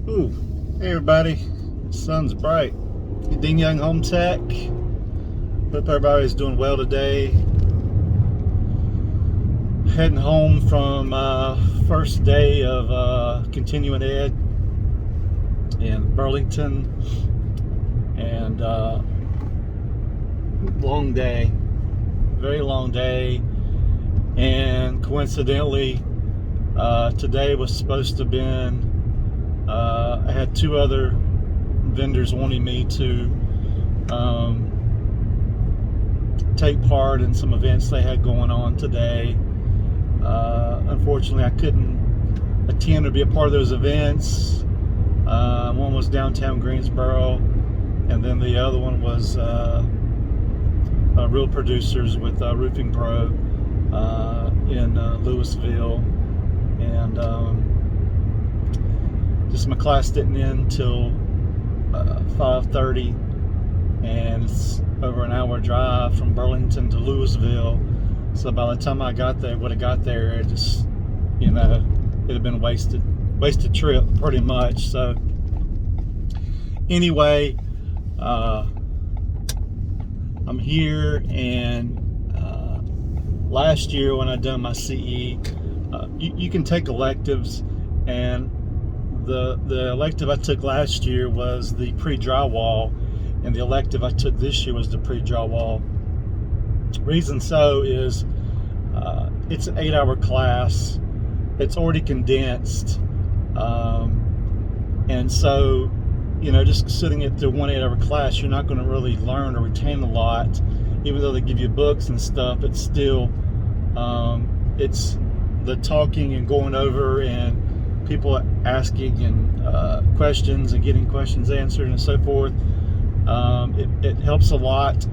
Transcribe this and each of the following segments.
Ooh, hey everybody, sun's bright. Ding Young Home Tech. Hope everybody's doing well today. Heading home from first day of continuing ed in Burlington, and long day, very long day, and coincidentally, today was supposed to have been. I had two other vendors wanting me to take part in some events they had going on today. Unfortunately, I couldn't attend or be a part of those events. One was downtown Greensboro, and then the other one was Real Producers with Roofing Pro in Louisville. And just my class didn't end till 5:30, and it's over an hour drive from Burlington to Louisville. So by the time I would have got there, it just, it'd have been a wasted trip pretty much. So anyway, I'm here, and last year when I done my CE, you can take electives, and the elective I took last year was the pre-drywall, and the elective I took this year was the pre-drywall. Reason so is it's an 8-hour class. It's already condensed, and so just sitting at the 1 8-hour class, you're not going to really learn or retain a lot. Even though they give you books and stuff, it's still it's the talking and going over and people asking and questions and getting questions answered and so forth. It helps a lot,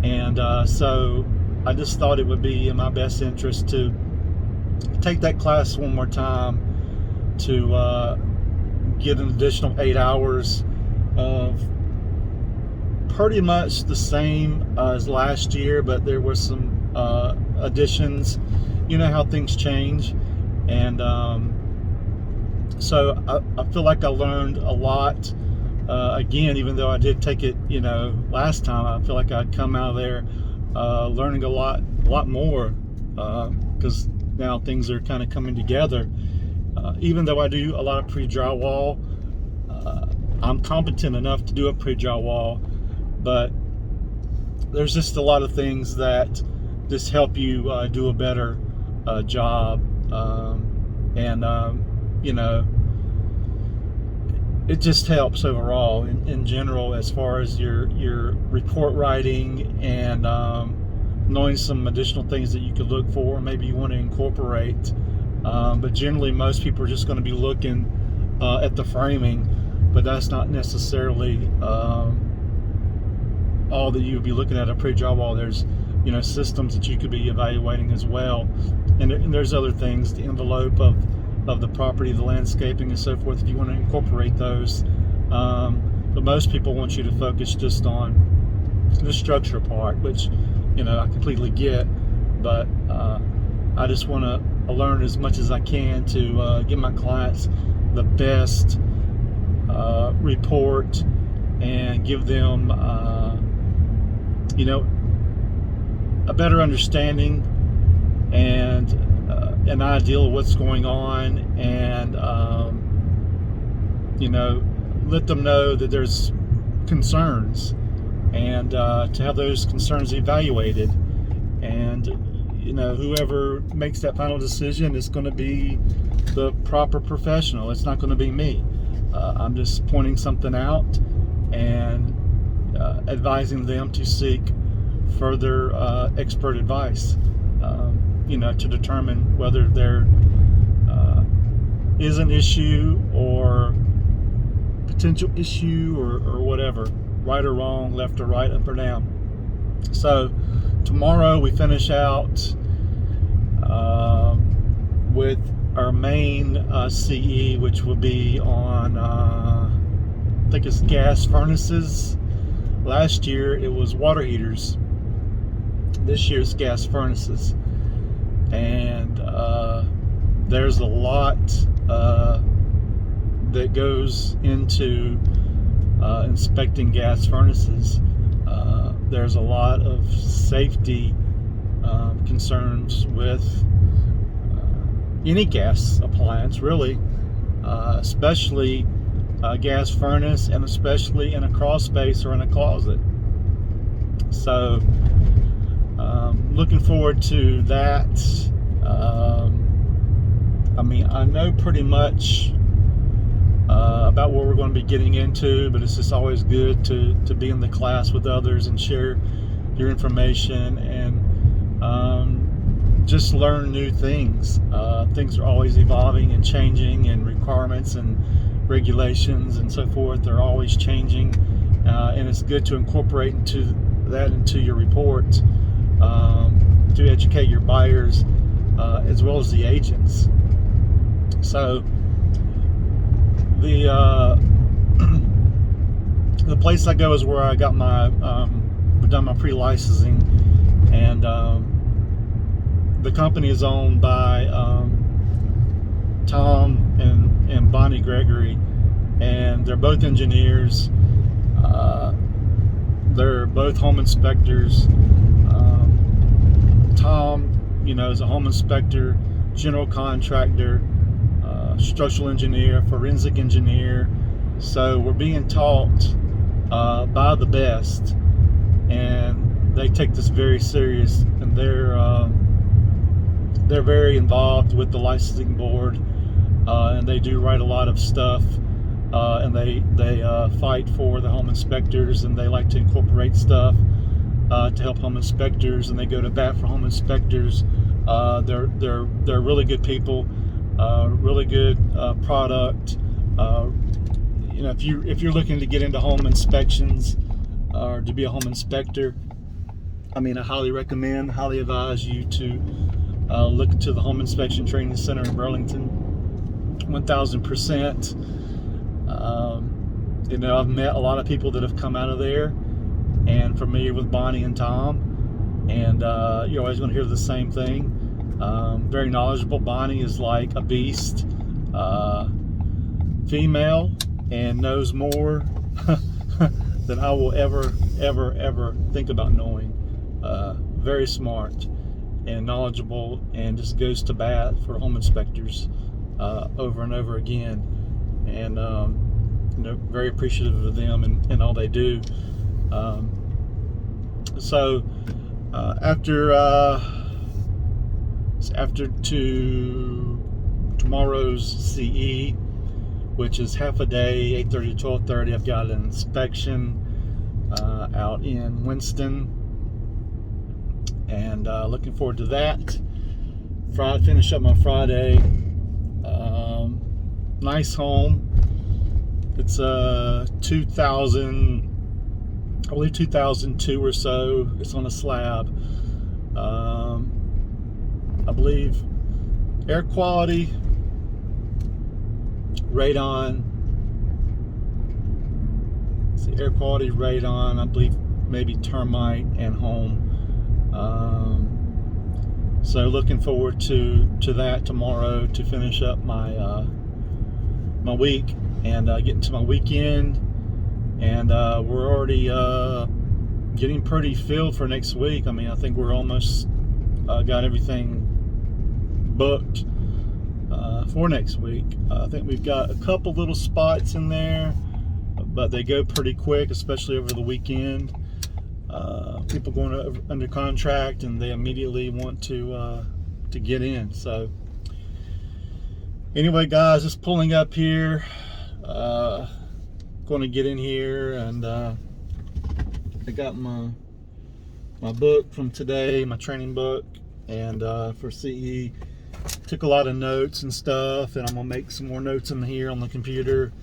and so I just thought it would be in my best interest to take that class one more time to get an additional 8 hours of pretty much the same as last year, but there were some additions. You know how things change, and so I feel like I learned a lot. Again, even though I did take it, last time, I feel like I'd come out of there learning a lot more, because now things are kind of coming together. Even though I do a lot of pre-drywall, I'm competent enough to do a pre-drywall, but there's just a lot of things that just help you do a better job, and it just helps overall in general, as far as your report writing, and knowing some additional things that you could look for, maybe you want to incorporate. But generally, most people are just going to be looking at the framing, but that's not necessarily all that you would be looking at a pre-drywall. There's systems that you could be evaluating as well, and there's other things, the envelope of the property, the landscaping, and so forth, if you want to incorporate those. But most people want you to focus just on the structure part, which I completely get, but I just want to learn as much as I can to give my clients the best report, and give them a better understanding and an idea of what's going on, and let them know that there's concerns, and to have those concerns evaluated, and whoever makes that final decision is going to be the proper professional. It's not going to be me. I'm just pointing something out and advising them to seek further expert advice, to determine whether there is an issue or potential issue, or whatever, right or wrong, left or right, up or down. So tomorrow we finish out with our main CE, which will be on I think it's gas furnaces. Last year it was water heaters. This year's gas furnaces, and there's a lot that goes into inspecting gas furnaces. There's a lot of safety concerns with any gas appliance, really, especially a gas furnace, and especially in a crawl space or in a closet. So looking forward to that. I mean, I know pretty much about what we're going to be getting into, but it's just always good to be in the class with others and share your information and just learn new things. Things are always evolving and changing, and requirements and regulations and so forth are always changing, and it's good to incorporate into your report to educate your buyers as well as the agents. So the place I go is where I got my done my pre-licensing, and the company is owned by Tom and Bonnie Gregory, and they're both engineers. They're both home inspectors. Tom, is a home inspector, general contractor, structural engineer, forensic engineer. So we're being taught by the best, and they take this very serious, and they're very involved with the licensing board, and they do write a lot of stuff, and they fight for the home inspectors, and they like to incorporate stuff to help home inspectors, and they go to bat for home inspectors. They're really good people, really good product. If you're looking to get into home inspections or to be a home inspector, I mean, I highly advise you to look to the Home Inspection Training Center in Burlington. 1000%. I've met a lot of people that have come out of there and familiar with Bonnie and Tom, and you're always going to hear the same thing. Very knowledgeable. Bonnie is like a beast, female, and knows more than I will ever think about knowing. Very smart and knowledgeable, and just goes to bat for home inspectors over and over again, and very appreciative of them and all they do. So after tomorrow's CE, which is half a day, 8:30 to 12:30, I've got an inspection out in Winston, and looking forward to that. Finish up my Friday. Nice home. It's 2002 or so. It's on a slab. I believe air quality, radon. Air quality, radon. I believe maybe termite and home. So looking forward to that tomorrow to finish up my my week and get into my weekend. And we're already getting pretty filled for next week. I mean, I think we're almost got everything booked for next week. I think we've got a couple little spots in there, but they go pretty quick, especially over the weekend. People going under contract, and they immediately want to get in. So anyway, guys, just pulling up here, going to get in here, and I got my book from today, my training book, and for CE, took a lot of notes and stuff, and I'm gonna make some more notes in here on the computer,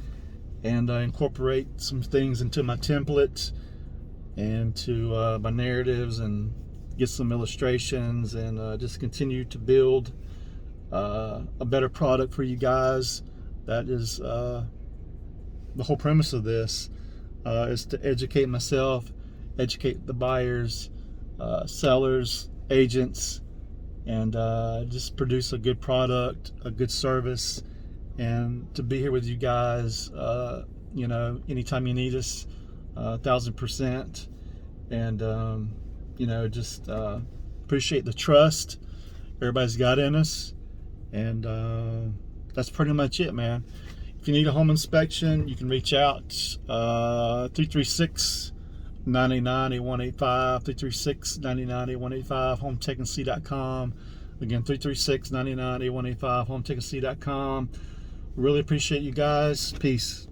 and incorporate some things into my template and to my narratives, and get some illustrations, and just continue to build a better product for you guys. That is the whole premise of this, is to educate myself, educate the buyers, sellers, agents, and just produce a good product, a good service, and to be here with you guys, anytime you need us, 1,000%. And, just appreciate the trust everybody's got in us. And that's pretty much it, man. If you need a home inspection, you can reach out, 336 998185, 336 998185, HomeTechNC.com. Again, 336 998185, HomeTechNC.com. Really appreciate you guys. Peace.